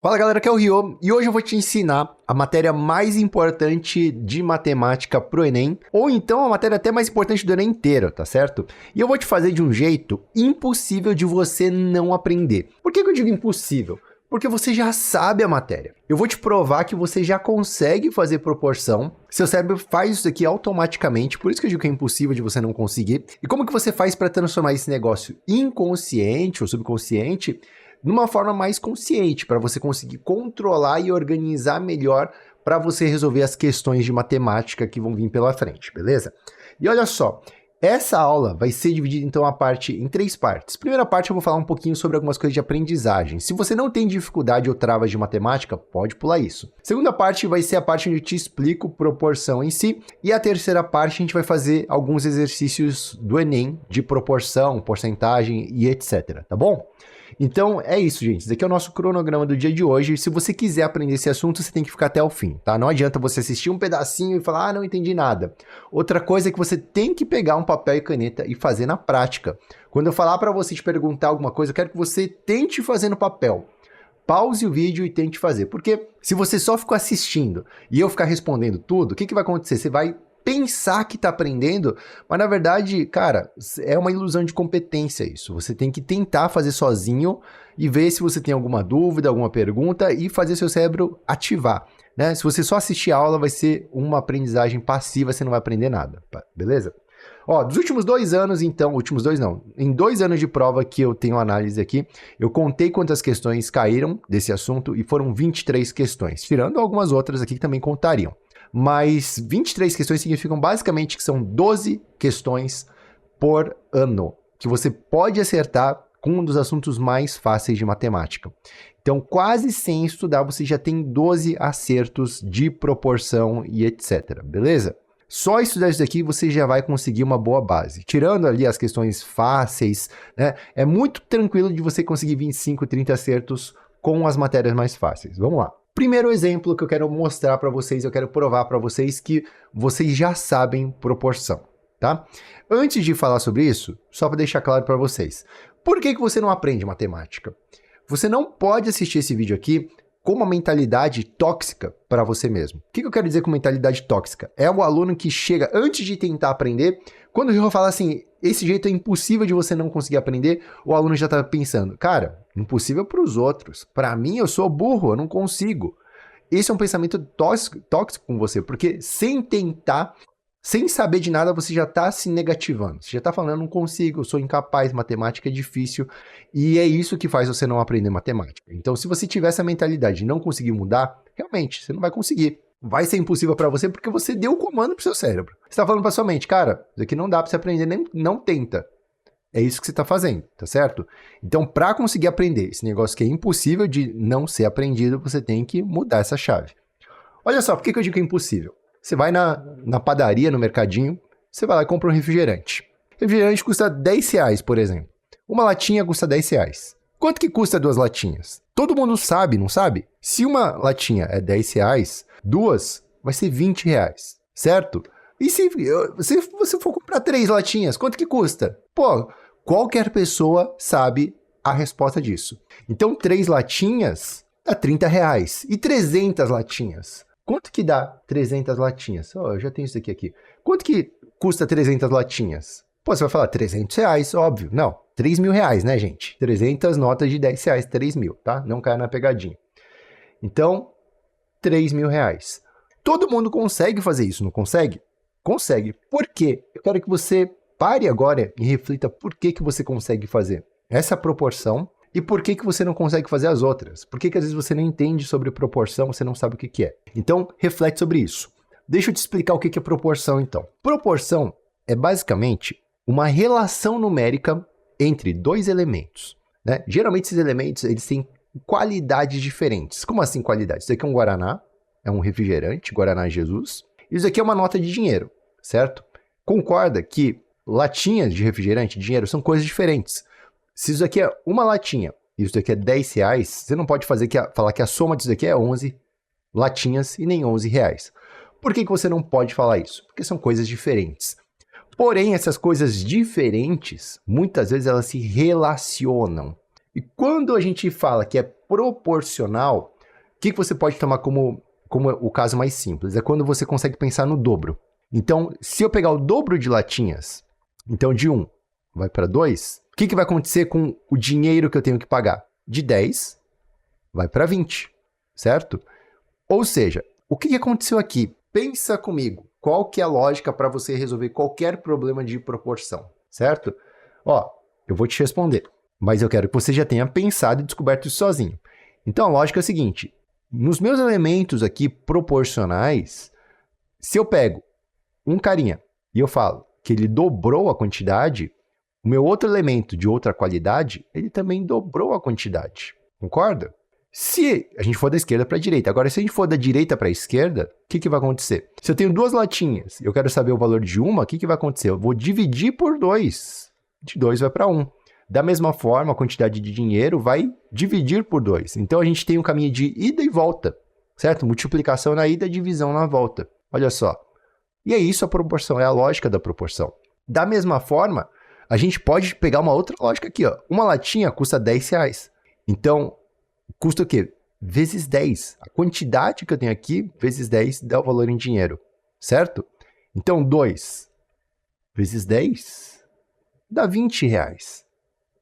Fala galera, aqui é o Rio e hoje eu vou te ensinar a matéria mais importante de matemática pro Enem, ou então a matéria até mais importante do Enem inteiro, tá certo? E eu vou te fazer de um jeito impossível de você não aprender. Por que eu digo impossível? Porque você já sabe a matéria. Eu vou te provar que você já consegue fazer proporção, seu cérebro faz isso aqui automaticamente, por isso que eu digo que é impossível de você não conseguir. E como que você faz para transformar esse negócio inconsciente ou subconsciente numa forma mais consciente, para você conseguir controlar e organizar melhor para você resolver as questões de matemática que vão vir pela frente, beleza? E olha só, essa aula vai ser dividida então em 3 partes. Primeira parte eu vou falar um pouquinho sobre algumas coisas de aprendizagem. Se você não tem dificuldade ou travas de matemática, pode pular isso. Segunda parte vai ser a parte onde eu te explico proporção em si. E a terceira parte a gente vai fazer alguns exercícios do Enem de proporção, porcentagem e etc, tá bom? Então é isso, gente. Esse aqui é o nosso cronograma do dia de hoje. Se você quiser aprender esse assunto, você tem que ficar até o fim, tá? Não adianta você assistir um pedacinho e falar, não entendi nada. Outra coisa é que você tem que pegar um papel e caneta e fazer na prática. Quando eu falar para você te perguntar alguma coisa, eu quero que você tente fazer no papel. Pause o vídeo e tente fazer. Porque se você só ficar assistindo e eu ficar respondendo tudo, o que vai acontecer? Você vai pensar que está aprendendo, mas na verdade, cara, é uma ilusão de competência isso. Você tem que tentar fazer sozinho e ver se você tem alguma dúvida, alguma pergunta e fazer seu cérebro ativar, né? Se você só assistir a aula, vai ser uma aprendizagem passiva, você não vai aprender nada, beleza? Ó, dos últimos 2 anos, então, últimos 2 não, em 2 anos de prova que eu tenho análise aqui, eu contei quantas questões caíram desse assunto e foram 23 questões, tirando algumas outras aqui que também contariam. Mas 23 questões significam basicamente que são 12 questões por ano, que você pode acertar com um dos assuntos mais fáceis de matemática. Então, quase sem estudar, você já tem 12 acertos de proporção e etc, beleza? Só estudar isso daqui você já vai conseguir uma boa base. Tirando ali as questões fáceis, né? É muito tranquilo de você conseguir 25, 30 acertos com as matérias mais fáceis. Vamos lá. Primeiro exemplo que eu quero mostrar para vocês, eu quero provar para vocês que vocês já sabem proporção, tá? Antes de falar sobre isso, só para deixar claro para vocês, por que você não aprende matemática? Você não pode assistir esse vídeo aqui com uma mentalidade tóxica para você mesmo. O que eu quero dizer com mentalidade tóxica? É o aluno que chega, antes de tentar aprender, quando o Rio fala assim, esse jeito é impossível de você não conseguir aprender, o aluno já está pensando, cara, impossível para os outros. Para mim, eu sou burro, eu não consigo. Esse é um pensamento tóxico com você, porque sem tentar, sem saber de nada, você já está se negativando. Você já está falando, eu não consigo, eu sou incapaz, matemática é difícil. E é isso que faz você não aprender matemática. Então, se você tiver essa mentalidade de não conseguir mudar, realmente, você não vai conseguir. Vai ser impossível para você porque você deu o comando para o seu cérebro. Você está falando para sua mente, cara, isso aqui não dá para você aprender, nem não tenta. É isso que você está fazendo, tá certo? Então, para conseguir aprender esse negócio que é impossível de não ser aprendido, você tem que mudar essa chave. Olha só, por que eu digo que é impossível? Você vai na padaria, no mercadinho, você vai lá e compra um refrigerante. Refrigerante custa 10 reais, por exemplo. Uma latinha custa 10 reais. Quanto que custa 2 latinhas? Todo mundo sabe, não sabe? Se uma latinha é 10 reais, 2 vai ser 20 reais, certo? E se você for comprar 3 latinhas, quanto que custa? Pô, qualquer pessoa sabe a resposta disso. Então, 3 latinhas dá 30 reais. E 300 latinhas? Quanto que dá 300 latinhas? Oh, eu já tenho isso aqui. Quanto que custa 300 latinhas? Pô, você vai falar 300 reais, óbvio. Não, 3 mil reais, né, gente? 300 notas de 10 reais, 3 mil, tá? Não caia na pegadinha. Então, 3 mil reais. Todo mundo consegue fazer isso, não consegue? Consegue. Por quê? Eu quero que você pare agora e reflita por que você consegue fazer essa proporção e por que você não consegue fazer as outras. Por que às vezes você não entende sobre proporção, você não sabe o que é. Então, reflete sobre isso. Deixa eu te explicar o que é proporção, então. Proporção é basicamente uma relação numérica entre 2 elementos, né? Geralmente esses elementos eles têm qualidades diferentes. Como assim qualidades? Isso aqui é um Guaraná, é um refrigerante, Guaraná Jesus. Isso aqui é uma nota de dinheiro, certo? Concorda que latinhas de refrigerante, dinheiro, são coisas diferentes. Se isso aqui é uma latinha e isso aqui é 10 reais, você não pode falar que a soma disso aqui é 11 latinhas e nem 11 reais. Por que você não pode falar isso? Porque são coisas diferentes. Porém, essas coisas diferentes, muitas vezes elas se relacionam. E quando a gente fala que é proporcional, o que você pode tomar como o caso mais simples? É quando você consegue pensar no dobro. Então, se eu pegar o dobro de latinhas, então de 1 vai para 2, o que vai acontecer com o dinheiro que eu tenho que pagar? De 10 vai para 20, certo? Ou seja, o que aconteceu aqui? Pensa comigo, qual que é a lógica para você resolver qualquer problema de proporção, certo? Ó, eu vou te responder, mas eu quero que você já tenha pensado e descoberto isso sozinho. Então a lógica é a seguinte, nos meus elementos aqui proporcionais, se eu pego um carinha e eu falo que ele dobrou a quantidade, o meu outro elemento de outra qualidade, ele também dobrou a quantidade, concorda? Se a gente for da esquerda para a direita, agora se a gente for da direita para a esquerda, o que vai acontecer? Se eu tenho 2 latinhas, eu quero saber o valor de uma, o que vai acontecer? Eu vou dividir por 2, de 2 vai para 1. Da mesma forma, a quantidade de dinheiro vai dividir por 2. Então a gente tem um caminho de ida e volta, certo? Multiplicação na ida, divisão na volta. Olha só. E é isso a proporção, é a lógica da proporção. Da mesma forma, a gente pode pegar uma outra lógica aqui, ó. Uma latinha custa 10 reais. Então, custa o quê? Vezes 10. A quantidade que eu tenho aqui, vezes 10, dá o valor em dinheiro, certo? Então, 2 vezes 10 dá 20 reais.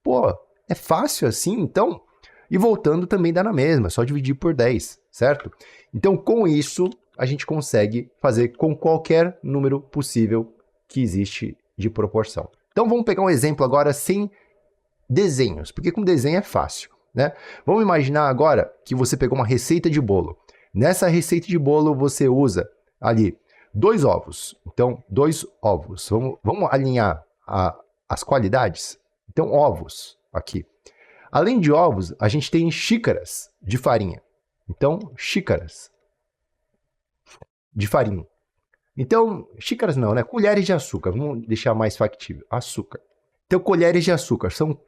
Pô, é fácil assim, então? E voltando também dá na mesma, é só dividir por 10, certo? Então, com isso, a gente consegue fazer com qualquer número possível que existe de proporção. Então, vamos pegar um exemplo agora sem desenhos, porque com desenho é fácil, né? Vamos imaginar agora que você pegou uma receita de bolo. Nessa receita de bolo, você usa ali 2 ovos. Então, 2 ovos. Vamos alinhar as qualidades? Então, ovos aqui. Além de ovos, a gente tem xícaras de farinha. Então, xícaras de farinha. Então, xícaras não, né? Colheres de açúcar. Vamos deixar mais factível. Açúcar. Então, colheres de açúcar. São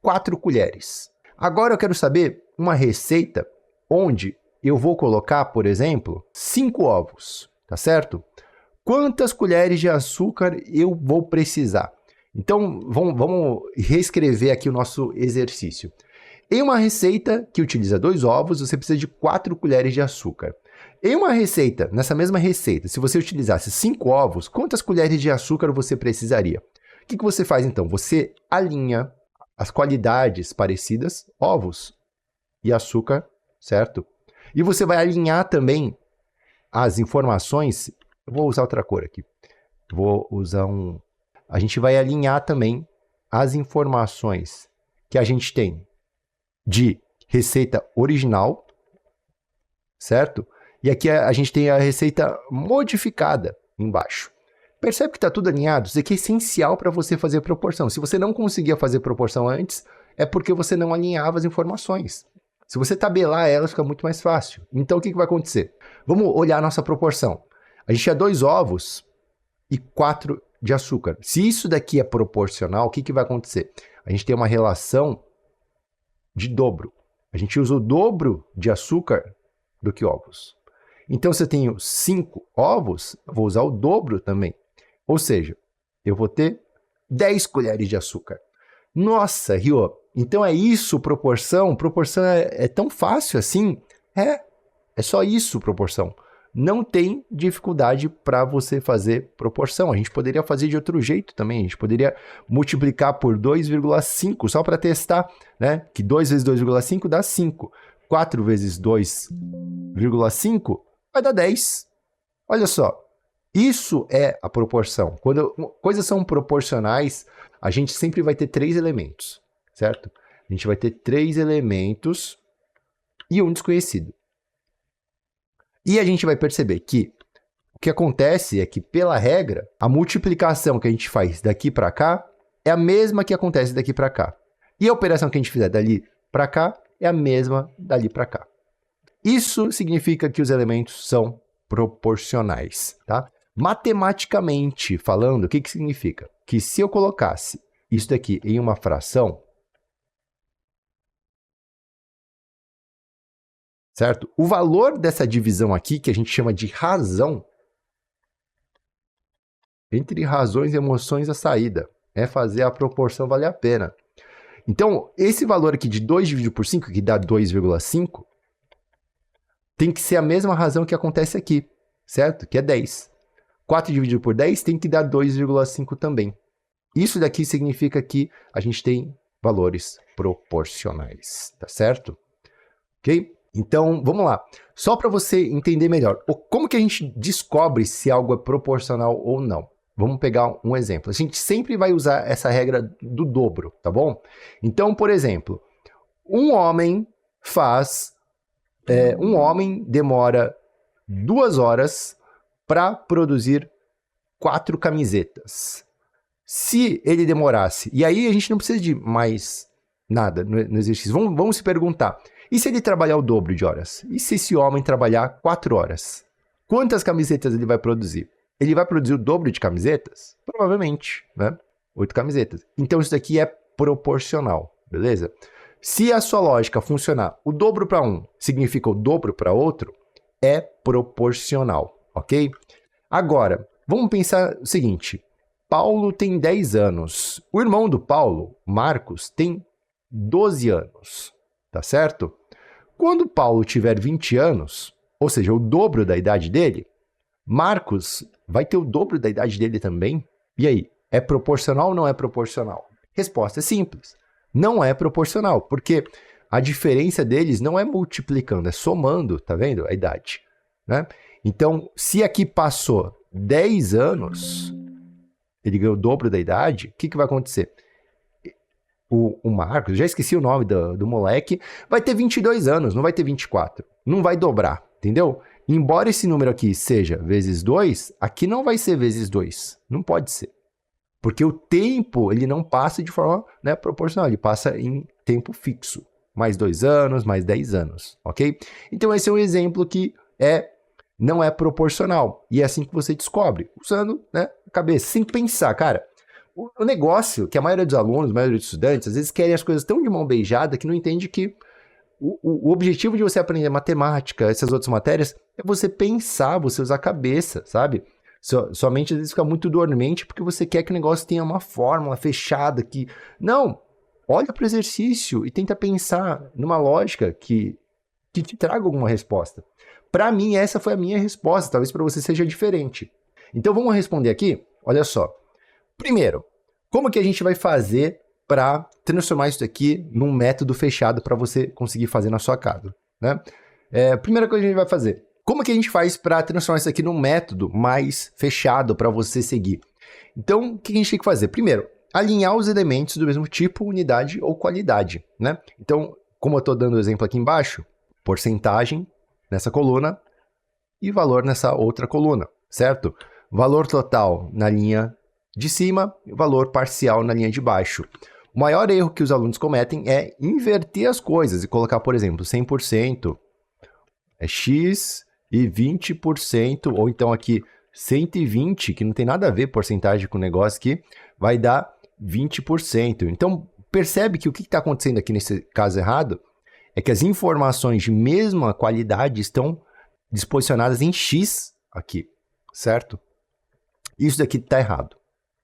4 colheres. Agora eu quero saber uma receita onde eu vou colocar, por exemplo, 5 ovos. Tá certo? Quantas colheres de açúcar eu vou precisar? Então, vamos reescrever aqui o nosso exercício. Em uma receita que utiliza 2 ovos, você precisa de 4 colheres de açúcar. Em uma receita, nessa mesma receita, se você utilizasse 5 ovos, quantas colheres de açúcar você precisaria? O que você faz então? Você alinha as qualidades parecidas, ovos e açúcar, certo? E você vai alinhar também as informações. Eu vou usar outra cor aqui. Vou usar a gente vai alinhar também as informações que a gente tem de receita original, certo? E aqui a gente tem a receita modificada embaixo. Percebe que está tudo alinhado? Isso aqui é essencial para você fazer proporção. Se você não conseguia fazer proporção antes, é porque você não alinhava as informações. Se você tabelar elas, fica muito mais fácil. Então, o que vai acontecer? Vamos olhar a nossa proporção. A gente tinha 2 ovos e 4 de açúcar. Se isso daqui é proporcional, o que vai acontecer? A gente tem uma relação de dobro. A gente usa o dobro de açúcar do que ovos. Então, se eu tenho 5 ovos, eu vou usar o dobro também. Ou seja, eu vou ter 10 colheres de açúcar. Nossa, Rio, então é isso proporção? Proporção é tão fácil assim? É só isso proporção. Não tem dificuldade para você fazer proporção. A gente poderia fazer de outro jeito também. A gente poderia multiplicar por 2,5 só para testar, né? Que 2 vezes 2,5 dá 5. 4 vezes 2,5 vai dar 10. Olha só. Isso é a proporção. Quando coisas são proporcionais, a gente sempre vai ter 3 elementos, certo? A gente vai ter 3 elementos e um desconhecido. E a gente vai perceber que o que acontece é que, pela regra, a multiplicação que a gente faz daqui para cá é a mesma que acontece daqui para cá. E a operação que a gente fizer dali para cá é a mesma dali para cá. Isso significa que os elementos são proporcionais, tá? Matematicamente falando, o que significa? Que se eu colocasse isso daqui em uma fração, certo? O valor dessa divisão aqui, que a gente chama de razão, entre razões e emoções a saída, é fazer a proporção valer a pena. Então, esse valor aqui de 2 dividido por 5, que dá 2,5, tem que ser a mesma razão que acontece aqui, certo? Que é 10. 4 dividido por 10 tem que dar 2,5 também. Isso daqui significa que a gente tem valores proporcionais, tá certo? Ok? Então, vamos lá. Só para você entender melhor, como que a gente descobre se algo é proporcional ou não? Vamos pegar um exemplo. A gente sempre vai usar essa regra do dobro, tá bom? Então, por exemplo, um homem demora 2 horas para produzir 4 camisetas. Se ele demorasse, e aí a gente não precisa de mais nada no exercício, vamos se perguntar, e se ele trabalhar o dobro de horas? E se esse homem trabalhar 4 horas? Quantas camisetas ele vai produzir? Ele vai produzir o dobro de camisetas? Provavelmente, né? 8 camisetas. Então isso daqui é proporcional, beleza? Se a sua lógica funcionar, o dobro para um significa o dobro para outro, é proporcional, ok? Agora, vamos pensar o seguinte, Paulo tem 10 anos, o irmão do Paulo, Marcos, tem 12 anos, tá certo? Quando Paulo tiver 20 anos, ou seja, o dobro da idade dele, Marcos vai ter o dobro da idade dele também? E aí, é proporcional ou não é proporcional? Resposta é simples. Não é proporcional, porque a diferença deles não é multiplicando, é somando, tá vendo? A idade, né? Então, se aqui passou 10 anos, ele ganhou o dobro da idade, o que vai acontecer? O Marcos, já esqueci o nome do moleque, vai ter 22 anos, não vai ter 24. Não vai dobrar, entendeu? Embora esse número aqui seja vezes 2, aqui não vai ser vezes 2. Não pode ser. Porque o tempo, ele não passa de forma, né, proporcional, ele passa em tempo fixo. Mais 2 anos, mais 10 anos, ok? Então esse é um exemplo que não é proporcional. E é assim que você descobre, usando, né, a cabeça, sem pensar, cara. O negócio que a maioria dos alunos, a maioria dos estudantes, às vezes querem as coisas tão de mão beijada que não entende que o objetivo de você aprender matemática, essas outras matérias, é você pensar, você usar a cabeça, sabe? Sua mente às vezes fica muito dormente porque você quer que o negócio tenha uma fórmula fechada que... Não! Olha para o exercício e tenta pensar numa lógica que te traga alguma resposta. Para mim, essa foi a minha resposta. Talvez para você seja diferente. Então, vamos responder aqui? Olha só. Primeiro, como que a gente vai fazer para transformar isso aqui num método fechado para você conseguir fazer na sua casa, né? Primeira coisa que a gente vai fazer. Como que a gente faz para transformar isso aqui num método mais fechado para você seguir? Então, o que a gente tem que fazer? Primeiro, alinhar os elementos do mesmo tipo, unidade ou qualidade, né? Então, como eu estou dando o exemplo aqui embaixo, porcentagem nessa coluna e valor nessa outra coluna, certo? Valor total na linha de cima e valor parcial na linha de baixo. O maior erro que os alunos cometem é inverter as coisas e colocar, por exemplo, 100% é X e 20%, ou então aqui 120, que não tem nada a ver porcentagem com o negócio aqui, vai dar 20%. Então, percebe que o que está acontecendo aqui nesse caso errado é que as informações de mesma qualidade estão disposicionadas em X aqui, certo? Isso daqui está errado,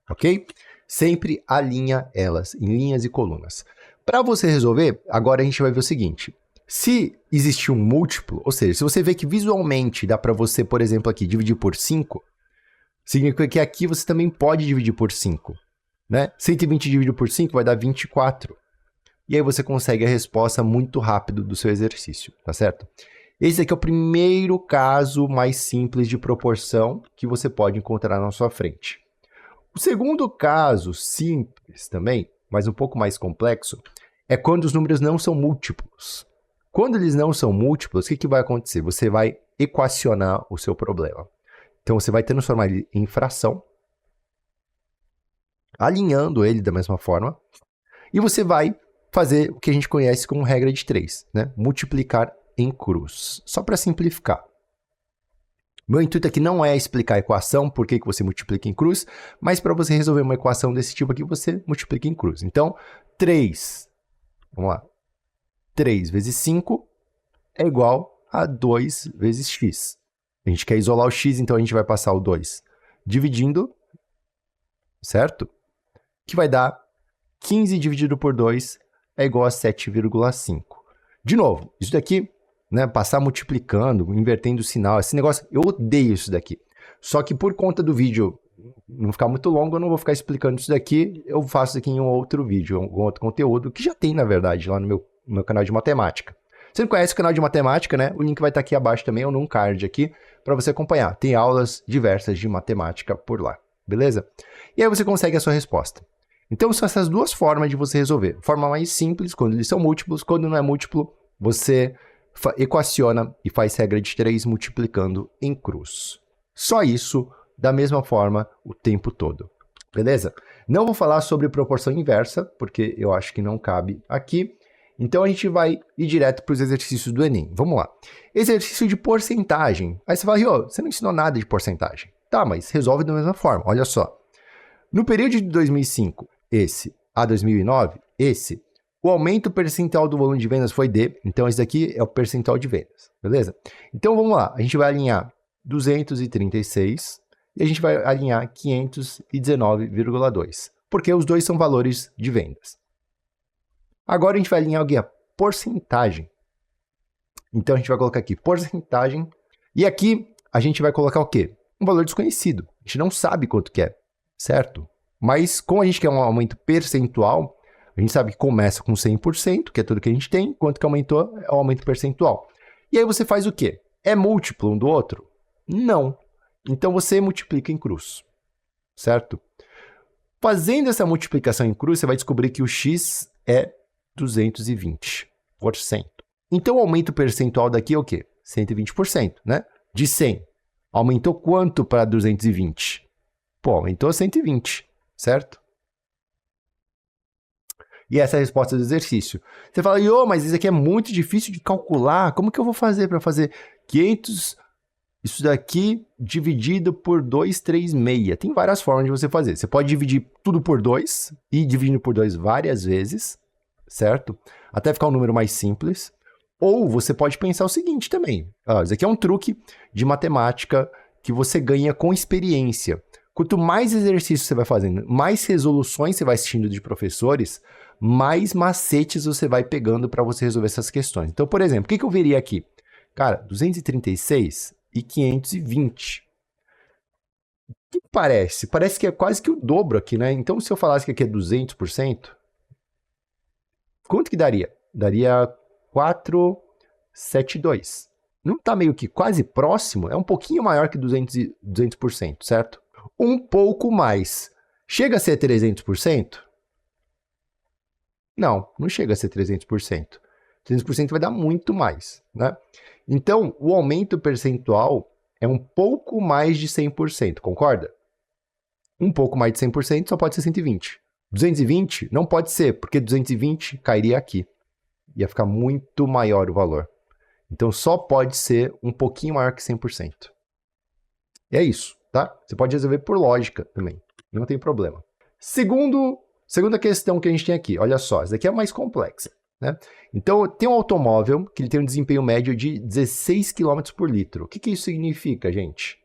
ok? Sempre alinha elas em linhas e colunas. Para você resolver, agora a gente vai ver o seguinte. Se existir um múltiplo, ou seja, se você vê que visualmente dá para você, por exemplo, aqui dividir por 5, significa que aqui você também pode dividir por 5, né? 120 dividido por 5 vai dar 24. E aí você consegue a resposta muito rápido do seu exercício, tá certo? Esse aqui é o primeiro caso mais simples de proporção que você pode encontrar na sua frente. O segundo caso simples também, mas um pouco mais complexo, é quando os números não são múltiplos. Quando eles não são múltiplos, o que vai acontecer? Você vai equacionar o seu problema. Então, você vai transformar ele em fração, alinhando ele da mesma forma, e você vai fazer o que a gente conhece como regra de 3, né? Multiplicar em cruz, só para simplificar. Meu intuito aqui não é explicar a equação, por que você multiplica em cruz, mas para você resolver uma equação desse tipo aqui, você multiplica em cruz. Então, 3, vamos lá, 3 vezes 5 é igual a 2 vezes x. A gente quer isolar o x, então a gente vai passar o 2 dividindo, certo? Que vai dar 15 dividido por 2 é igual a 7,5. De novo, isso daqui, né, passar multiplicando, invertendo o sinal, esse negócio, eu odeio isso daqui. Só que por conta do vídeo não ficar muito longo, eu não vou ficar explicando isso daqui, eu faço isso aqui em um outro vídeo, um outro conteúdo, que já tem, na verdade, lá no meu canal de matemática. Você não conhece o canal de matemática, né? O link vai estar aqui abaixo também, ou num card aqui, para você acompanhar. Tem aulas diversas de matemática por lá, beleza? E aí você consegue a sua resposta. Então são essas duas formas de você resolver. Forma mais simples, quando eles são múltiplos, quando não é múltiplo, você equaciona e faz regra de 3 multiplicando em cruz. Só isso, da mesma forma, o tempo todo, beleza? Não vou falar sobre proporção inversa, porque eu acho que não cabe aqui. Então a gente vai ir direto para os exercícios do Enem. Vamos lá. Exercício de porcentagem. Aí você fala, Rio, você não ensinou nada de porcentagem. Tá, mas resolve da mesma forma. Olha só. No período de 2005, a 2009, o aumento percentual do volume de vendas foi D. Então esse daqui é o percentual de vendas, beleza? Então vamos lá. A gente vai alinhar 236 e a gente vai alinhar 519,2. Porque os dois são valores de vendas. Agora a gente vai alinhar o guia porcentagem. Então a gente vai colocar aqui porcentagem. E aqui a gente vai colocar o quê? Um valor desconhecido. A gente não sabe quanto que é, certo? Mas como a gente quer um aumento percentual, a gente sabe que começa com 100%, que é tudo que a gente tem. Quanto que aumentou é o aumento percentual. E aí você faz o quê? É múltiplo um do outro? Não. Então você multiplica em cruz, certo? Fazendo essa multiplicação em cruz, você vai descobrir que o x é 220%. Então, o aumento percentual daqui é o quê? 120%, né? De 100. Aumentou quanto para 220? Pô, aumentou 120, certo? E essa é a resposta do exercício. Você fala, mas isso aqui é muito difícil de calcular. Como que eu vou fazer para fazer 500, isso daqui dividido por 236? Tem várias formas de você fazer. Você pode dividir tudo por 2 e dividindo por 2 várias vezes, certo? Até ficar um número mais simples. Ou você pode pensar o seguinte também. Isso aqui é um truque de matemática que você ganha com experiência. Quanto mais exercícios você vai fazendo, mais resoluções você vai assistindo de professores, mais macetes você vai pegando para você resolver essas questões. Então, por exemplo, o que eu veria aqui? Cara, 236 e 520. O que parece? Parece que é quase que o dobro aqui, né? Então, se eu falasse que aqui é 200%, quanto que daria? Daria 472. Não está meio que quase próximo? É um pouquinho maior que 200%, certo? Um pouco mais. Chega a ser 300%? Não, não chega a ser 300%. 300% vai dar muito mais, né? Então, o aumento percentual é um pouco mais de 100%, concorda? Um pouco mais de 100% só pode ser 120. 220 não pode ser, porque 220 cairia aqui. Ia ficar muito maior o valor. Então, só pode ser um pouquinho maior que 100%. E é isso, tá? Você pode resolver por lógica também. Não tem problema. Segunda questão que a gente tem aqui. Olha só, essa daqui é mais complexa, né? Então, tem um automóvel que ele tem um desempenho médio de 16 km por litro. O que isso significa, gente?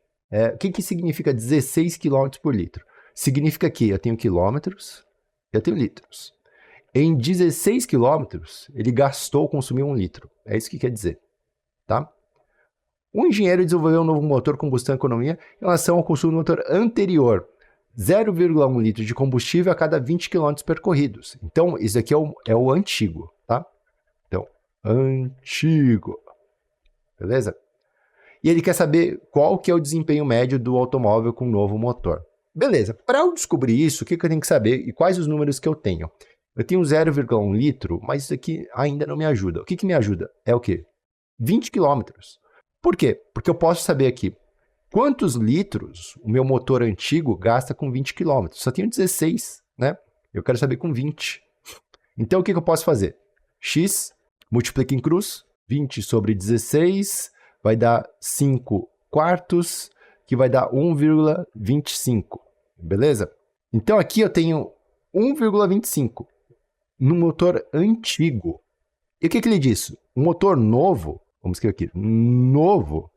O que significa 16 km por litro? Significa que eu tenho quilômetros, eu tenho litros. Em 16 quilômetros, ele consumiu 1 litro. É isso que quer dizer, tá? Um engenheiro desenvolveu um novo motor combustão economia em relação ao consumo do motor anterior. 0,1 litro de combustível a cada 20 km percorridos. Então, isso aqui é o antigo, tá? Então, antigo. Beleza? E ele quer saber qual que é o desempenho médio do automóvel com novo motor. Beleza. Para eu descobrir isso, o que eu tenho que saber e quais os números que eu tenho? Eu tenho 0,1 litro, mas isso aqui ainda não me ajuda. O que me ajuda? É o quê? 20 quilômetros. Por quê? Porque eu posso saber aqui quantos litros o meu motor antigo gasta com 20 km. Só tenho 16, né? Eu quero saber com 20. Então, o que eu posso fazer? X, multiplica em cruz, 20 sobre 16, vai dar 5 quartos, que vai dar 1,25, beleza? Então, aqui eu tenho 1,25 no motor antigo. E o que ele disse? O motor novo, vamos escrever aqui, novo, o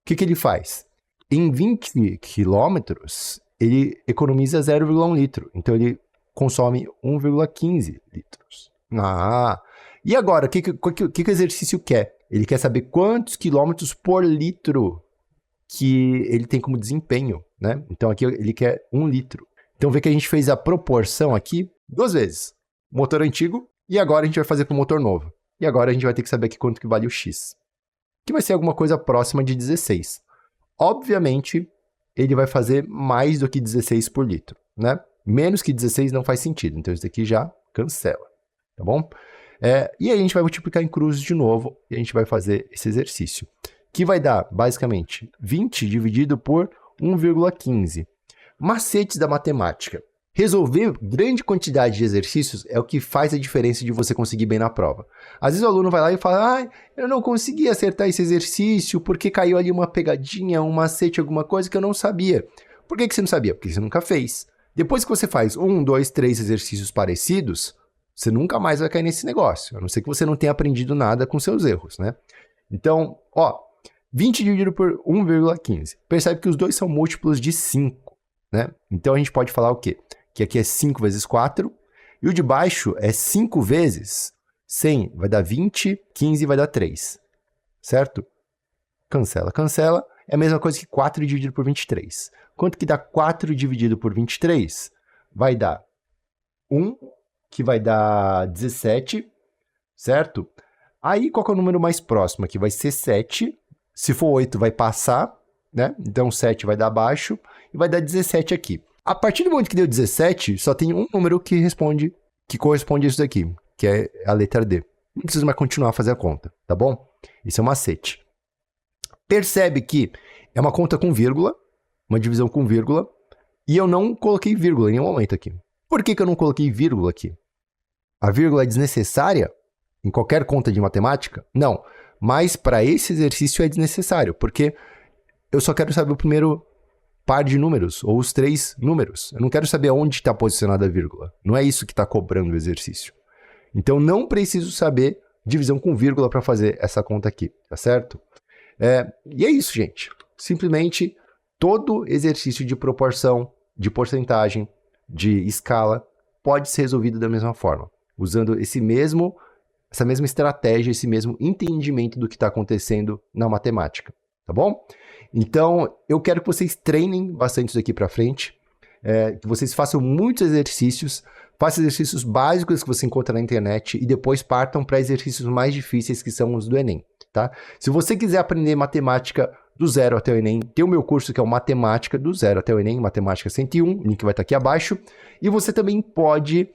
que ele faz? Em 20 quilômetros, ele economiza 0,1 litro. Então, ele consome 1,15 litros. Ah, e agora, o que o exercício quer? Ele quer saber quantos quilômetros por litro que ele tem como desempenho, né? Então aqui ele quer 1 litro. Então vê que a gente fez a proporção aqui 2 vezes. Motor antigo e agora a gente vai fazer com o motor novo. E agora a gente vai ter que saber aqui quanto que vale o X. Que vai ser alguma coisa próxima de 16. Obviamente, ele vai fazer mais do que 16 por litro, né? Menos que 16 não faz sentido. Então isso daqui já cancela, tá bom? E aí a gente vai multiplicar em cruzes de novo e a gente vai fazer esse exercício, que vai dar, basicamente, 20 dividido por 1,15. Macetes da matemática. Resolver grande quantidade de exercícios é o que faz a diferença de você conseguir bem na prova. Às vezes o aluno vai lá e fala, eu não consegui acertar esse exercício porque caiu ali uma pegadinha, um macete, alguma coisa que eu não sabia. Por que você não sabia? Porque você nunca fez. Depois que você faz 1, 2, 3 exercícios parecidos, você nunca mais vai cair nesse negócio, a não ser que você não tenha aprendido nada com seus erros, né? Então, 20 dividido por 1,15. Percebe que os dois são múltiplos de 5, né? Então a gente pode falar o quê? Que aqui é 5 vezes 4, e o de baixo é 5 vezes 100, vai dar 20, 15 vai dar 3, certo? Cancela, cancela, é a mesma coisa que 4 dividido por 23. Quanto que dá 4 dividido por 23? Vai dar 1, que vai dar 17, certo? Aí qual que é o número mais próximo aqui? Vai ser 7, se for 8 vai passar, né? Então 7 vai dar abaixo, e vai dar 17 aqui. A partir do momento que deu 17, só tem um número que corresponde a isso daqui, que é a letra D. Não precisa mais continuar a fazer a conta, tá bom? Isso é um macete. Percebe que é uma conta com vírgula, uma divisão com vírgula, e eu não coloquei vírgula em nenhum momento aqui. Por que eu não coloquei vírgula aqui? A vírgula é desnecessária em qualquer conta de matemática? Não, mas para esse exercício é desnecessário, porque eu só quero saber o primeiro par de números, ou os 3 números. Eu não quero saber onde está posicionada a vírgula. Não é isso que está cobrando o exercício. Então, não preciso saber divisão com vírgula para fazer essa conta aqui, tá certo? E é isso, gente. Simplesmente, todo exercício de proporção, de porcentagem, de escala, pode ser resolvido da mesma forma, usando essa mesma estratégia, esse mesmo entendimento do que está acontecendo na matemática, tá bom? Então, eu quero que vocês treinem bastante isso daqui para frente, que vocês façam muitos exercícios, façam exercícios básicos que você encontra na internet e depois partam para exercícios mais difíceis que são os do Enem, tá? Se você quiser aprender matemática do zero até o Enem, tem o meu curso que é o Matemática do Zero até o Enem, Matemática 101, o link vai estar aqui abaixo, e você também pode...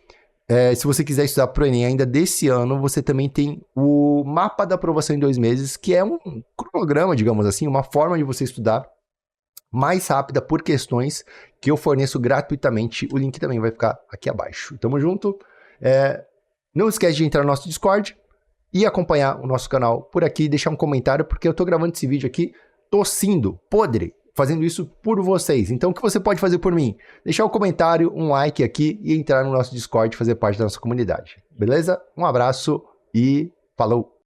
se você quiser estudar para o Enem ainda desse ano, você também tem o mapa da aprovação em 2 meses, que é um cronograma, digamos assim, uma forma de você estudar mais rápida por questões que eu forneço gratuitamente. O link também vai ficar aqui abaixo. Tamo junto. Não esquece de entrar no nosso Discord e acompanhar o nosso canal por aqui, deixar um comentário, porque eu tô gravando esse vídeo aqui tossindo, podre, fazendo isso por vocês. Então, o que você pode fazer por mim? Deixar um comentário, um like aqui e entrar no nosso Discord e fazer parte da nossa comunidade. Beleza? Um abraço e falou!